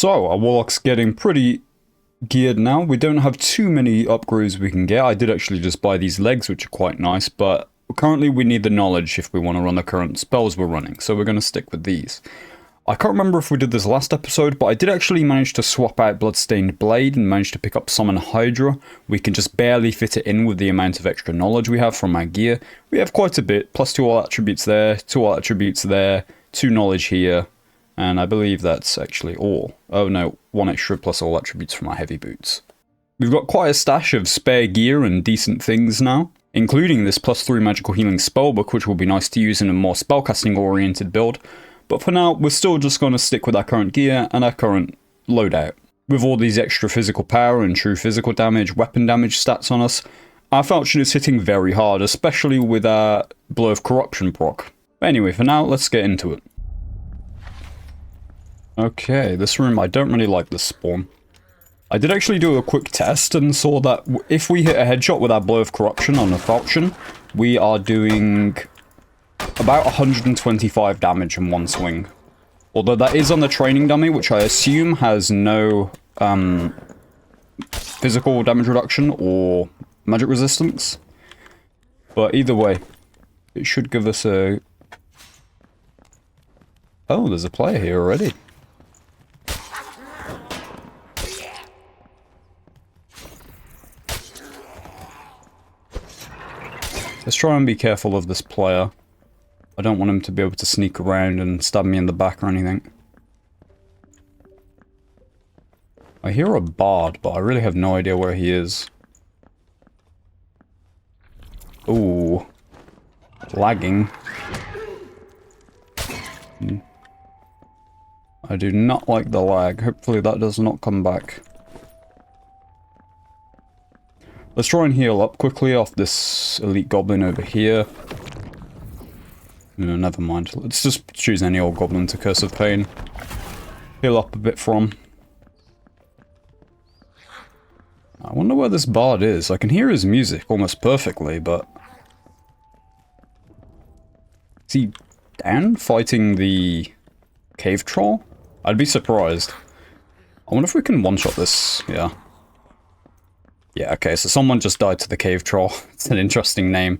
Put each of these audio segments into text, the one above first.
So, our Warlock's getting pretty geared now. We don't have too many upgrades we can get. I did actually just buy these legs, which are quite nice, but currently we need the knowledge if we want to run the current spells we're running, so we're going to stick with these. I can't remember if we did this last episode, but I did actually manage to swap out Bloodstained Blade and manage to pick up Summon Hydra. We can just barely fit it in with the amount of extra knowledge we have from our gear. We have quite a bit, plus 2 all attributes there, 2 all attributes there, 2 knowledge here, and I believe that's actually all. Oh no, 1 extra plus all attributes from our heavy boots. We've got quite a stash of spare gear and decent things now, including this +3 magical healing spellbook, which will be nice to use in a more spellcasting oriented build. But for now, we're still just going to stick with our current gear and our current loadout. With all these extra physical power and true physical damage, weapon damage stats on us, our falchion is hitting very hard, especially with our Blow of Corruption proc. But anyway, for now, let's get into it. Okay, this room, I don't really like this spawn. I did actually do a quick test and saw that if we hit a headshot with our Blow of Corruption on a falchion, we are doing about 125 damage in one swing. Although that is on the training dummy, which I assume has no physical damage reduction or magic resistance. But either way, it should give us a... Oh, there's a player here already. Let's try and be careful of this player. I don't want him to be able to sneak around and stab me in the back or anything. I hear a bard, but I really have no idea where he is. Ooh. Lagging. I do not like the lag. Hopefully that does not come back. Let's try and heal up quickly off this elite goblin over here. No, never mind. Let's just choose any old goblin to Curse of Pain. Heal up a bit from. I wonder where this bard is. I can hear his music almost perfectly, but... Is he down fighting the cave troll? I'd be surprised. I wonder if we can one-shot this. Yeah. Yeah, okay, so someone just died to the cave troll. It's an interesting name.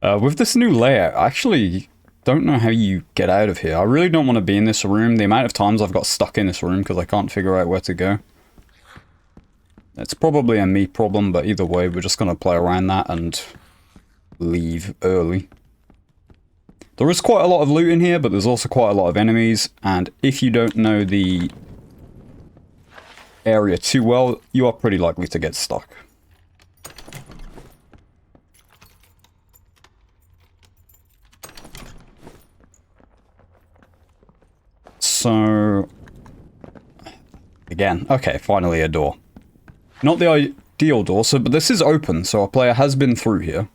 With this new layout, I actually don't know how you get out of here. I really don't want to be in this room. The amount of times I've got stuck in this room because I can't figure out where to go. It's probably a me problem, but either way, we're just going to play around that and leave early. There is quite a lot of loot in here, but there's also quite a lot of enemies, and if you don't know the area too well, you are pretty likely to get stuck. So, again, okay, finally a door. Not the ideal door, but this is open, so our player has been through here.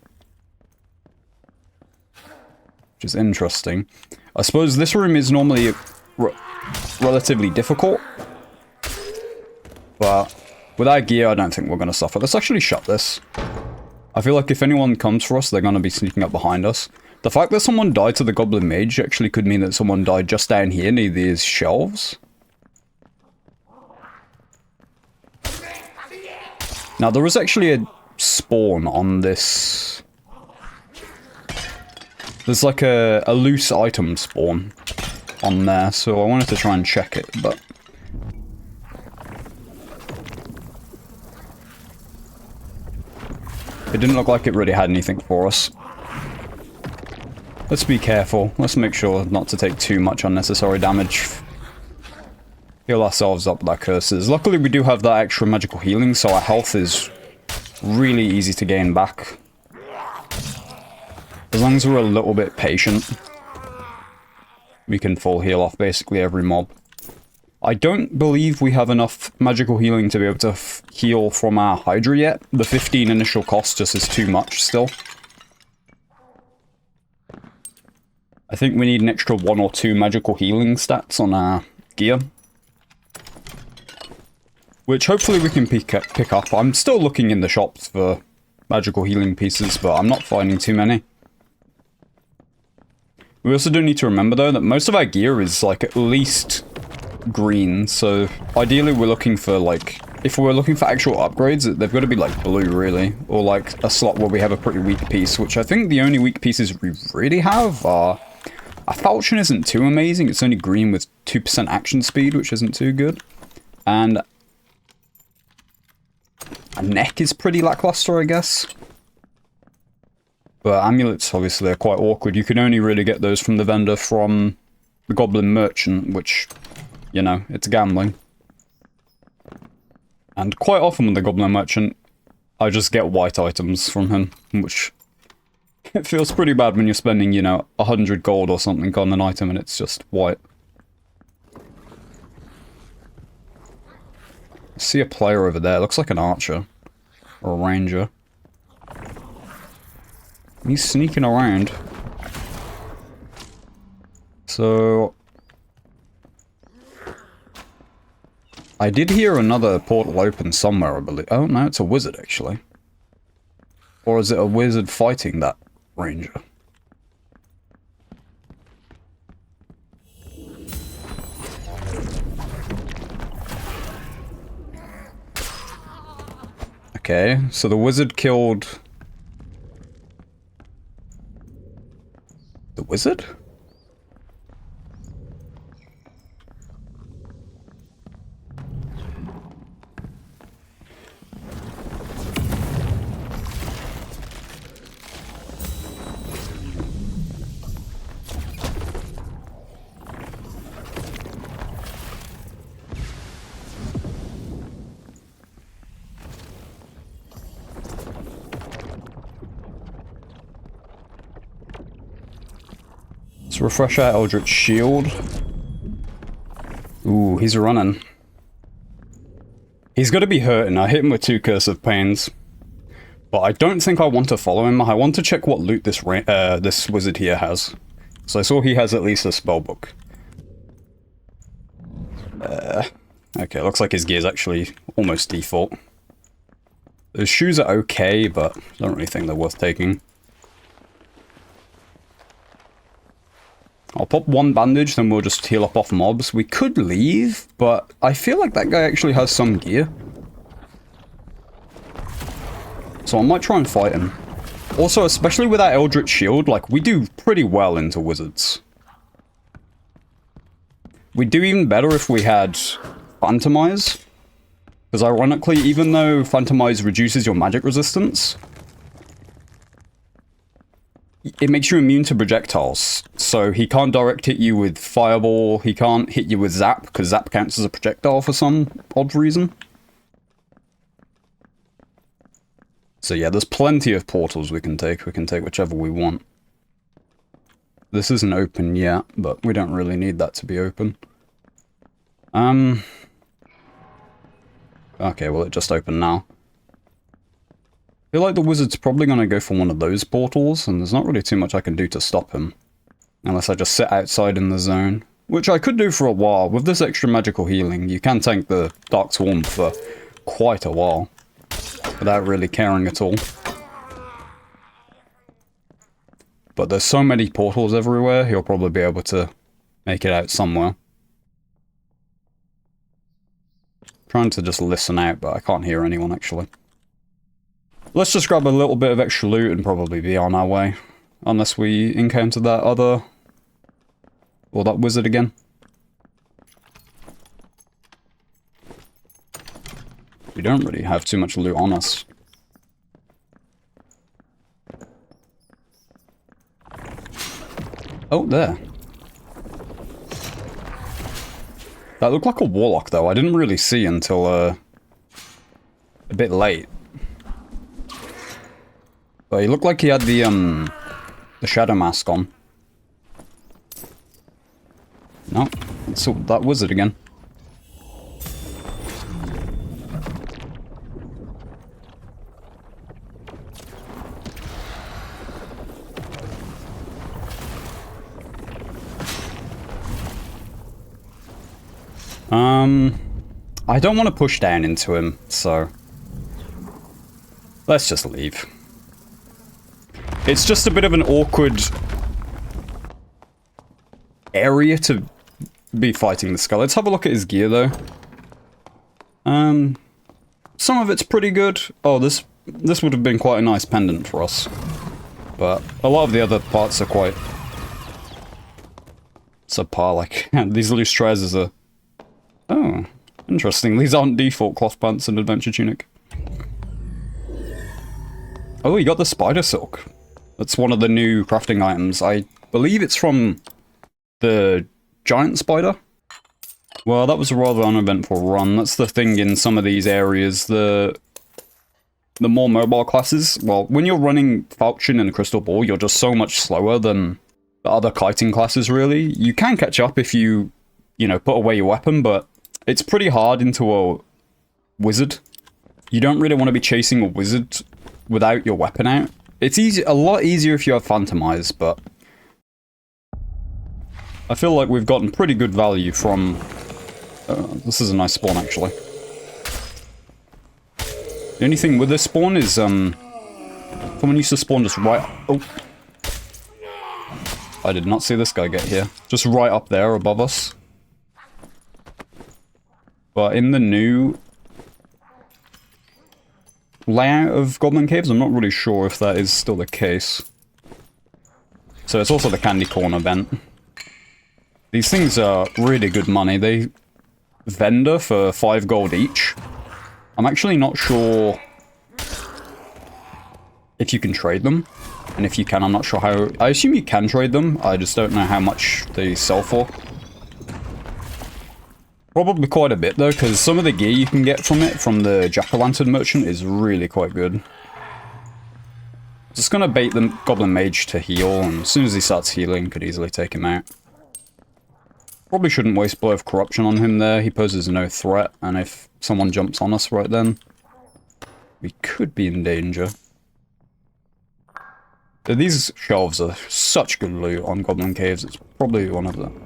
Which is interesting. I suppose this room is normally relatively difficult. But with our gear, I don't think we're going to suffer. Let's actually shut this. I feel like if anyone comes for us, they're going to be sneaking up behind us. The fact that someone died to the Goblin Mage actually could mean that someone died just down here near these shelves. Now, there was actually a spawn on this. There's like a loose item spawn on there, so I wanted to try and check it, but... It didn't look like it really had anything for us. Let's be careful. Let's make sure not to take too much unnecessary damage. Heal ourselves up with our curses. Luckily we do have that extra magical healing, so our health is really easy to gain back. As long as we're a little bit patient, we can full heal off basically every mob. I don't believe we have enough magical healing to be able to heal from our Hydra yet. The 15 initial cost just is too much still. I think we need an extra 1 or 2 magical healing stats on our gear. Which hopefully we can pick up. I'm still looking in the shops for magical healing pieces, but I'm not finding too many. We also do need to remember though that most of our gear is like at least green, so ideally we're looking for, like, if we're looking for actual upgrades, they've got to be, like, blue, really. Or, like, a slot where we have a pretty weak piece, which I think the only weak pieces we really have are... A falchion isn't too amazing, it's only green with 2% action speed, which isn't too good. And... a neck is pretty lackluster, I guess. But amulets, obviously, are quite awkward. You can only really get those from the vendor from the Goblin Merchant, which, you know, it's gambling. And quite often with the Goblin Merchant, I just get white items from him, which... it feels pretty bad when you're spending, you know, 100 gold or something on an item and it's just white. I see a player over there. Looks like an archer. Or a ranger. He's sneaking around. So... I did hear another portal open somewhere, I believe. Oh, no, it's a wizard, actually. Or is it a wizard fighting that ranger? Okay, so the wizard killed... the wizard? Let's refresh our Eldritch Shield. Ooh, he's running. He's got to be hurting. I hit him with 2 Curse of Pains. But I don't think I want to follow him. I want to check what loot this this wizard here has. So I saw he has at least a spellbook. Okay, looks like his gear's actually almost default. Those shoes are okay, but I don't really think they're worth taking. I'll pop 1 bandage, then we'll just heal up off mobs. We could leave, but I feel like that guy actually has some gear. So I might try and fight him. Also, especially with our Eldritch Shield, like, we do pretty well into wizards. We'd do even better if we had Phantomize. Because ironically, even though Phantomize reduces your magic resistance, it makes you immune to projectiles. So he can't direct hit you with Fireball, he can't hit you with Zap, because Zap counts as a projectile for some odd reason. So yeah, there's plenty of portals we can take whichever we want. This isn't open yet, but we don't really need that to be open. Okay, well it just opened now. I feel like the wizard's probably going to go for one of those portals, and there's not really too much I can do to stop him. Unless I just sit outside in the zone. Which I could do for a while. With this extra magical healing, you can tank the Dark Swarm for quite a while. Without really caring at all. But there's so many portals everywhere, he'll probably be able to make it out somewhere. Trying to just listen out, but I can't hear anyone actually. Let's just grab a little bit of extra loot and probably be on our way. Unless we encounter that other... or that wizard again. We don't really have too much loot on us. Oh, there. That looked like a warlock, though. I didn't really see until, a bit late. But he looked like he had the shadow mask on. No, it's that wizard again. I don't want to push down into him, so let's just leave. It's just a bit of an awkward area to be fighting this guy. Let's have a look at his gear, though. Some of it's pretty good. Oh, this would have been quite a nice pendant for us. But a lot of the other parts are quite subpar, like these loose trousers are... Oh, interesting. These aren't default cloth pants and adventure tunic. Oh, you got the spider silk. That's one of the new crafting items. I believe it's from the giant spider. Well, that was a rather uneventful run. That's the thing in some of these areas. The more mobile classes, well, when you're running Falchion and Crystal Ball, you're just so much slower than the other kiting classes, really. You can catch up if you know, put away your weapon, but it's pretty hard into a wizard. You don't really want to be chasing a wizard without your weapon out. It's a lot easier if you have Phantom Eyes, but I feel like we've gotten pretty good value from... this is a nice spawn, actually. The only thing with this spawn is, someone used to spawn just right... Oh. I did not see this guy get here. Just right up there above us. But in the new layout of Goblin Caves, I'm not really sure if that is still the case. So it's also the Candy Corn event. These things are really good money. They vendor for 5 gold each. I'm actually not sure if you can trade them. And if you can, I'm not sure how... I assume you can trade them. I just don't know how much they sell for. Probably quite a bit, though, because some of the gear you can get from it, from the Jack-o'-lantern merchant, is really quite good. Just gonna bait the Goblin Mage to heal, and as soon as he starts healing, could easily take him out. Probably shouldn't waste Blow of Corruption on him there. He poses no threat, and if someone jumps on us right then, we could be in danger. These shelves are such good loot on Goblin Caves, it's probably one of them.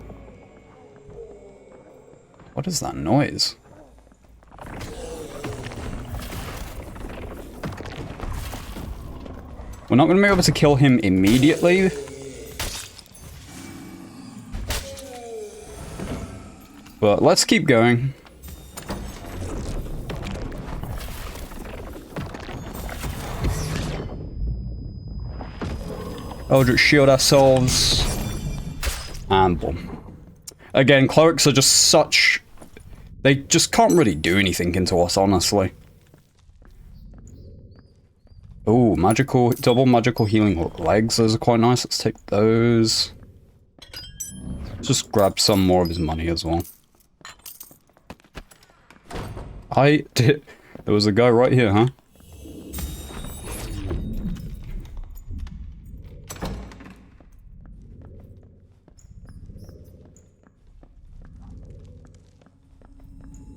What is that noise? We're not going to be able to kill him immediately. But let's keep going. Eldritch Shield ourselves. And boom. Again, clerics are just such... They just can't really do anything into us, honestly. Oh, magical... Double magical healing legs. Those are quite nice. Let's take those. Let's just grab some more of his money as well. There was a guy right here, huh?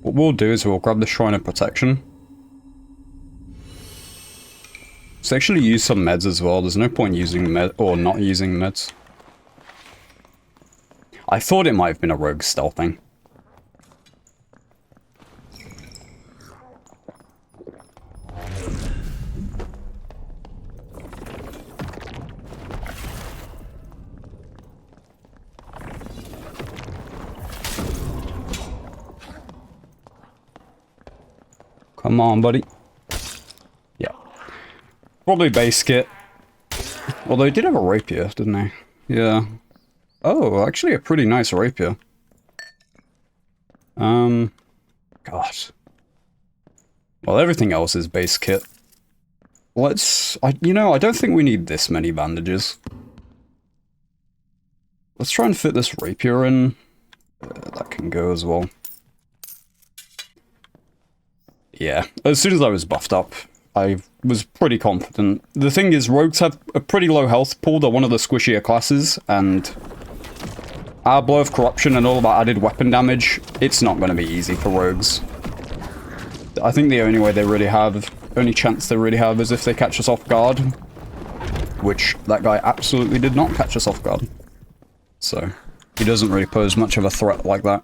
What we'll do is we'll grab the Shrine of Protection. Let's actually use some meds as well. There's no point using med or not using meds. I thought it might have been a rogue stealthing. Come on, buddy. Yeah. Probably base kit. Although he did have a rapier, didn't he? Yeah. Oh, actually a pretty nice rapier. Gosh. Well, everything else is base kit. Let's... you know, I don't think we need this many bandages. Let's try and fit this rapier in. That can go as well. Yeah, as soon as I was buffed up, I was pretty confident. The thing is, rogues have a pretty low health pool. They're one of the squishier classes, and our Blow of Corruption and all that added weapon damage, it's not going to be easy for rogues. I think the only chance they really have is if they catch us off guard, which that guy absolutely did not catch us off guard. So, he doesn't really pose much of a threat like that.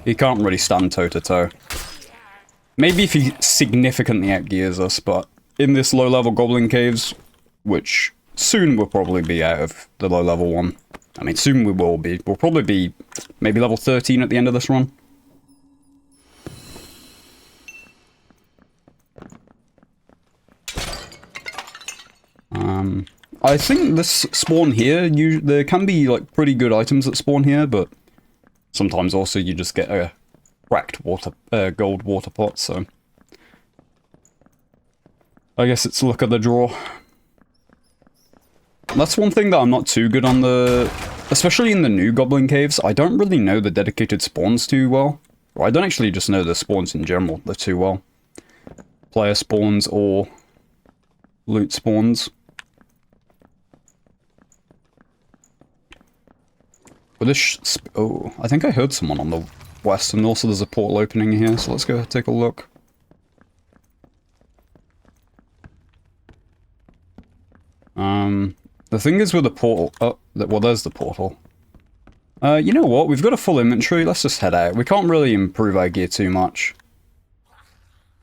He can't really stand toe-to-toe. Maybe if he significantly outgears us, but in this low-level Goblin Caves, which soon will probably be out of the low-level one, I mean, soon we will be. We'll probably be maybe level 13 at the end of this run. I think this spawn here, there can be like pretty good items that spawn here, but sometimes also you just get a cracked gold water pot, so I guess it's luck of the draw. That's one thing that I'm not too good on especially in the new goblin caves, I don't really know the dedicated spawns too well. Or I don't actually just know the spawns in general too well. Player spawns or loot spawns. With this, oh, I think I heard someone on the west, and also there's a portal opening here, so let's go take a look. The thing is with the portal, well, there's the portal. You know what, we've got a full inventory, let's just head out. We can't really improve our gear too much.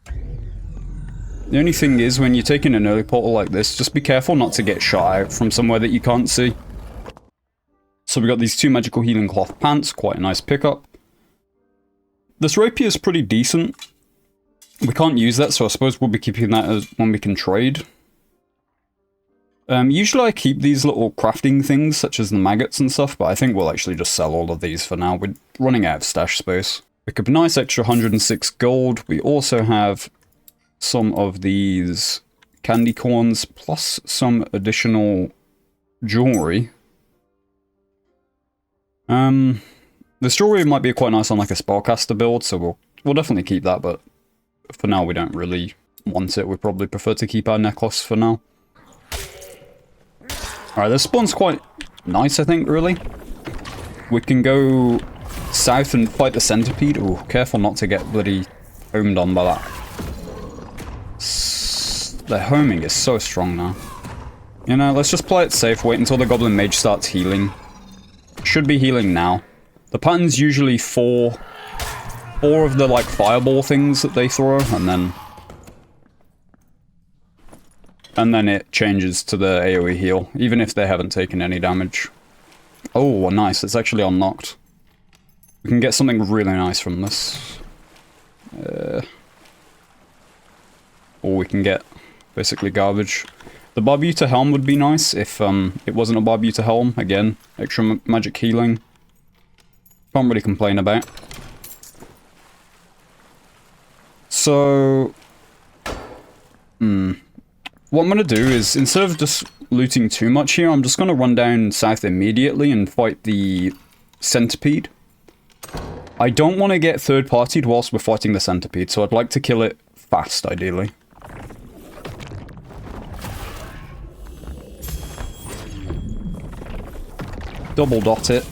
The only thing is, when you're taking an early portal like this, just be careful not to get shot out from somewhere that you can't see. So we got these 2 magical healing cloth pants, quite a nice pickup. This rapier is pretty decent. We can't use that, so I suppose we'll be keeping that as when we can trade. Usually I keep these little crafting things, such as the maggots and stuff, but I think we'll actually just sell all of these for now. We're running out of stash space. Pick up a nice extra 106 gold. We also have some of these candy corns, plus some additional jewelry. The jewelry might be quite nice on like a spellcaster build, so we'll definitely keep that, but for now we don't really want it. We probably prefer to keep our necklace for now. Alright, this spawn's quite nice, I think, really. We can go south and fight the centipede. Ooh, careful not to get bloody homed on by that. The homing is so strong now. You know, let's just play it safe, wait until the goblin mage starts healing. Should be healing now. The pattern's usually four of the like fireball things that they throw, and then it changes to the AoE heal, even if they haven't taken any damage. Oh, nice, it's actually unlocked. We can get something really nice from this. Or we can get basically garbage. The Barbuta helm would be nice if it wasn't a Barbuta helm. Again, extra magic healing. Can't really complain about. So, what I'm going to do is, instead of just looting too much here, I'm just going to run down south immediately and fight the centipede. I don't want to get third-partied whilst we're fighting the centipede, so I'd like to kill it fast, ideally. Double dot it.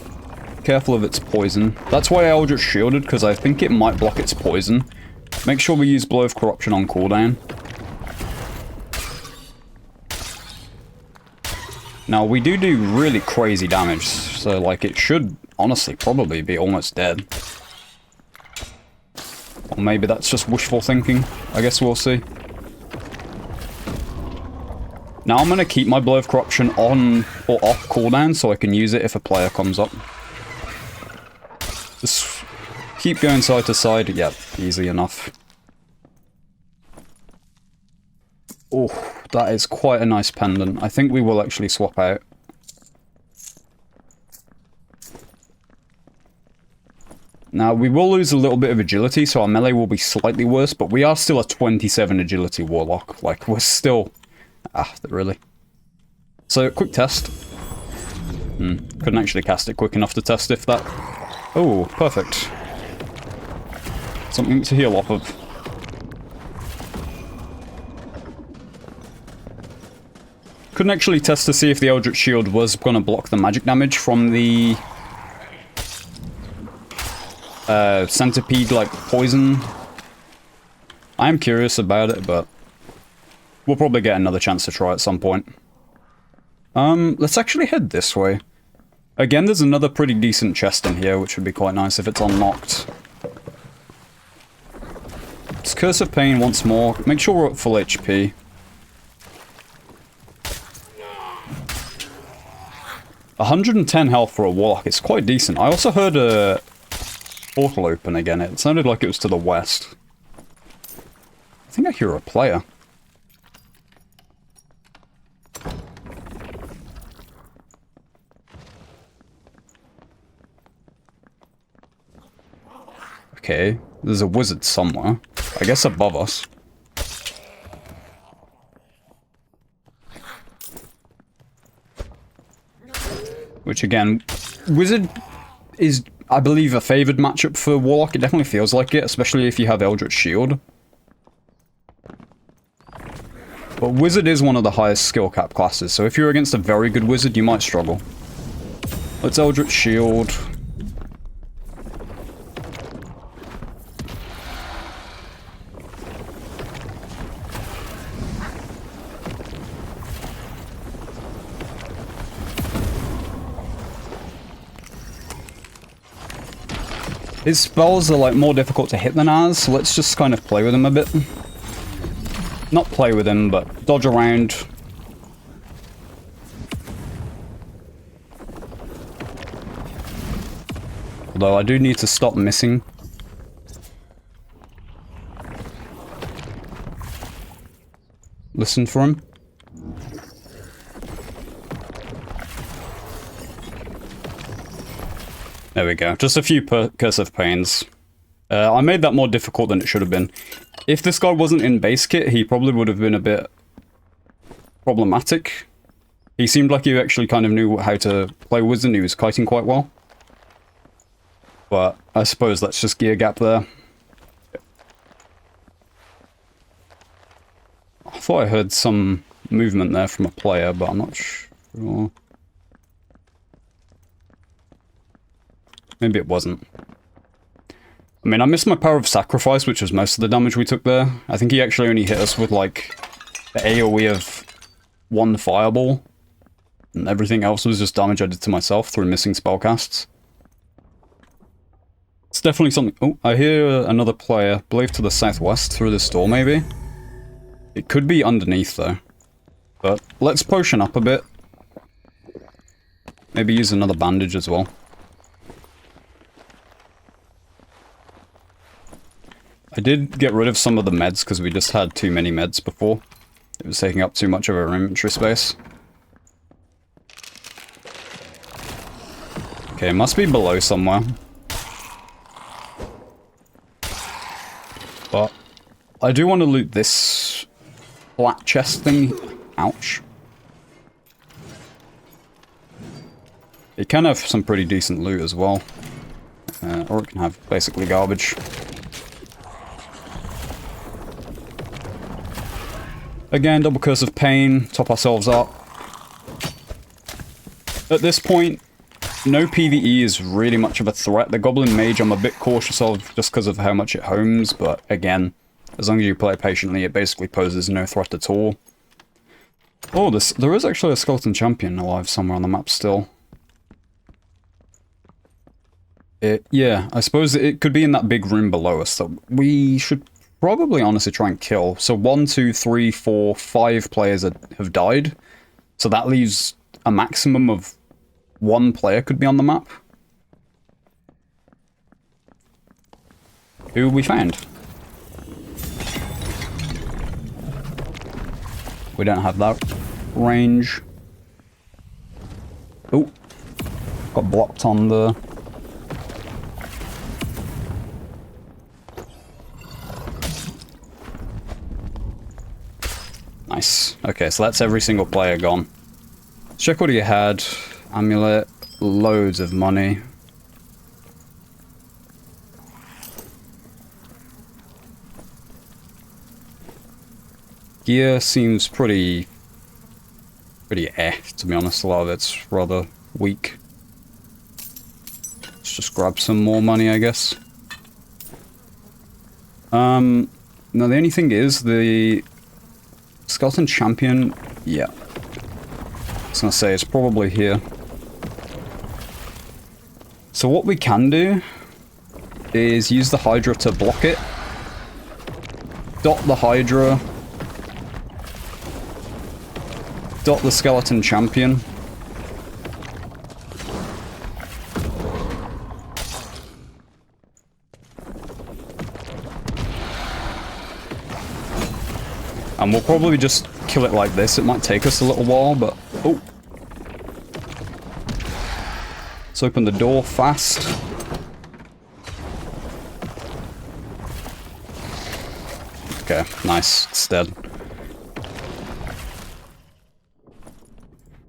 Careful of its poison. That's why I Eldritch shielded, because I think it might block its poison. Make sure we use Blow of Corruption on cooldown. Now, we do really crazy damage, so, like, it should, honestly, probably be almost dead. Or maybe that's just wishful thinking. I guess we'll see. Now I'm going to keep my Blow of Corruption on or off cooldown so I can use it if a player comes up. Just keep going side to side. Yep, easy enough. Oh, that is quite a nice pendant. I think we will actually swap out. Now, we will lose a little bit of agility, so our melee will be slightly worse, but we are still a 27 agility warlock. Like, we're still... really. So, quick test. Couldn't actually cast it quick enough to test if that... Oh, perfect. Something to heal off of. Couldn't actually test to see if the Eldritch Shield was going to block the magic damage from the... centipede, like, poison. I am curious about it, but... we'll probably get another chance to try at some point. Let's actually head this way. Again, there's another pretty decent chest in here, which would be quite nice if it's unlocked. It's Curse of Pain once more. Make sure we're at full HP. 110 health for a Warlock. It's quite decent. I also heard a portal open again. It sounded like it was to the west. I think I hear a player. Okay, there's a wizard somewhere. I guess above us. Which again, wizard is, I believe, a favored matchup for Warlock. It definitely feels like it, especially if you have Eldritch Shield. But wizard is one of the highest skill cap classes, so if you're against a very good wizard, you might struggle. Let's Eldritch Shield. His spells are like more difficult to hit than ours, so let's just kind of play with him a bit. Not play with him, but dodge around. Although I do need to stop missing. Listen for him. There we go. Just a few percussive pains. I made that more difficult than it should have been. If this guy wasn't in base kit, he probably would have been a bit problematic. He seemed like he actually kind of knew how to play wizard and he was kiting quite well. But I suppose that's just gear gap there. I thought I heard some movement there from a player, but I'm not sure. Maybe it wasn't. I mean, I missed my Power of Sacrifice, which was most of the damage we took there. I think he actually only hit us with, like, the AoE of one fireball. And everything else was just damage I did to myself through missing spellcasts. It's definitely something... Oh, I hear another player, I believe to the southwest, through this door, maybe? It could be underneath, though. But let's potion up a bit. Maybe use another bandage as well. I did get rid of some of the meds because we just had too many meds before. It was taking up too much of our inventory space. Okay, it must be below somewhere. But I do want to loot this flat chest thing. Ouch. It can have some pretty decent loot as well. Or it can have basically garbage. Again, double curse of pain, top ourselves up. At this point, no PvE is really much of a threat. The Goblin Mage I'm a bit cautious of just because of how much it homes, but again, as long as you play patiently, it basically poses no threat at all. Oh, there is actually a Skeleton Champion alive somewhere on the map still. Yeah, I suppose it could be in that big room below us that we should probably honestly try and kill. So 1, 2, 3, 4, 5 players have died. So that leaves a maximum of 1 player could be on the map. Who we found? We don't have that range. Oh, got blocked on the... Nice. Okay, so that's every single player gone. Let's check what he had. Amulet, loads of money. Gear seems pretty to be honest. A lot of it's rather weak. Let's just grab some more money, I guess. Now the only thing is the Skeleton Champion, yeah. I was gonna say, it's probably here. So what we can do is use the Hydra to block it. Dot the Hydra. Dot the Skeleton Champion. And we'll probably just kill it like this. It might take us a little while, but... Oh! Let's open the door fast. Okay, nice. It's dead.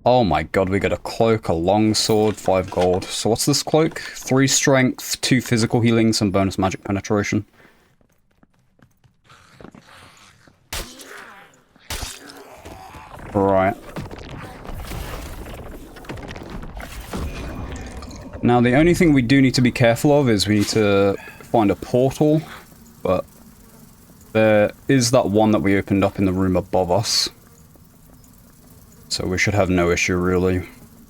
Oh my god, we got a cloak, a longsword, 5 gold. So what's this cloak? 3 strength, 2 physical healing, some bonus magic penetration. Right. Now the only thing we do need to be careful of is we need to find a portal, but there is that one that we opened up in the room above us. So we should have no issue, really.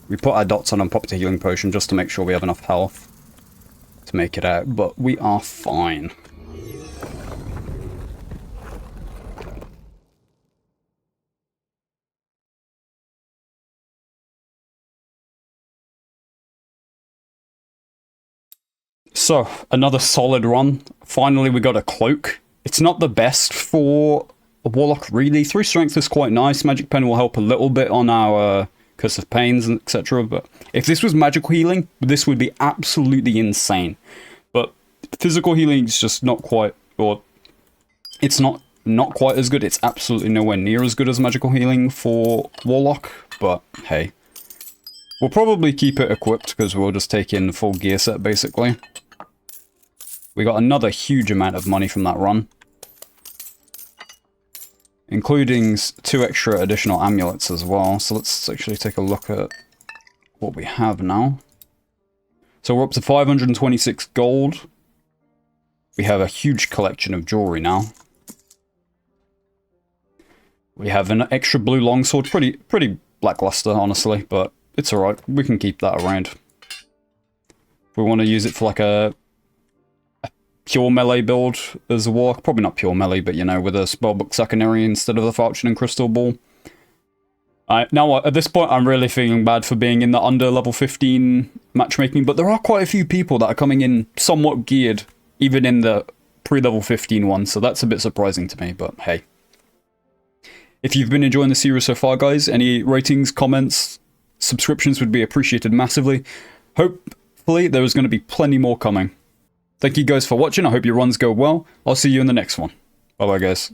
We put our dots on and popped a healing potion just to make sure we have enough health to make it out, but we are fine. So, another solid run. Finally, we got a cloak. It's not the best for a warlock, really. 3 strength is quite nice. Magic pen will help a little bit on our Curse of Pains, and etc. But if this was magical healing, this would be absolutely insane. But physical healing is just not quite, or it's not quite as good. It's absolutely nowhere near as good as magical healing for warlock. But hey, we'll probably keep it equipped because we'll just take in the full gear set basically. We got another huge amount of money from that run, including 2 extra additional amulets as well. So let's actually take a look at what we have now. So we're up to 526 gold. We have a huge collection of jewelry now. We have an extra blue longsword, pretty lackluster honestly, but it's alright. We can keep that around. If we want to use it for like a pure melee build as a warlock. Probably not pure melee, but you know, with a spellbook secondary instead of the falchion and crystal ball. Now, at this point, I'm really feeling bad for being in the under level 15 matchmaking, but there are quite a few people that are coming in somewhat geared, even in the pre-level 15 one, so that's a bit surprising to me, but hey. If you've been enjoying the series so far, guys, any ratings, comments, subscriptions would be appreciated massively. Hopefully, there is going to be plenty more coming. Thank you guys for watching. I hope your runs go well. I'll see you in the next one. Bye bye, guys.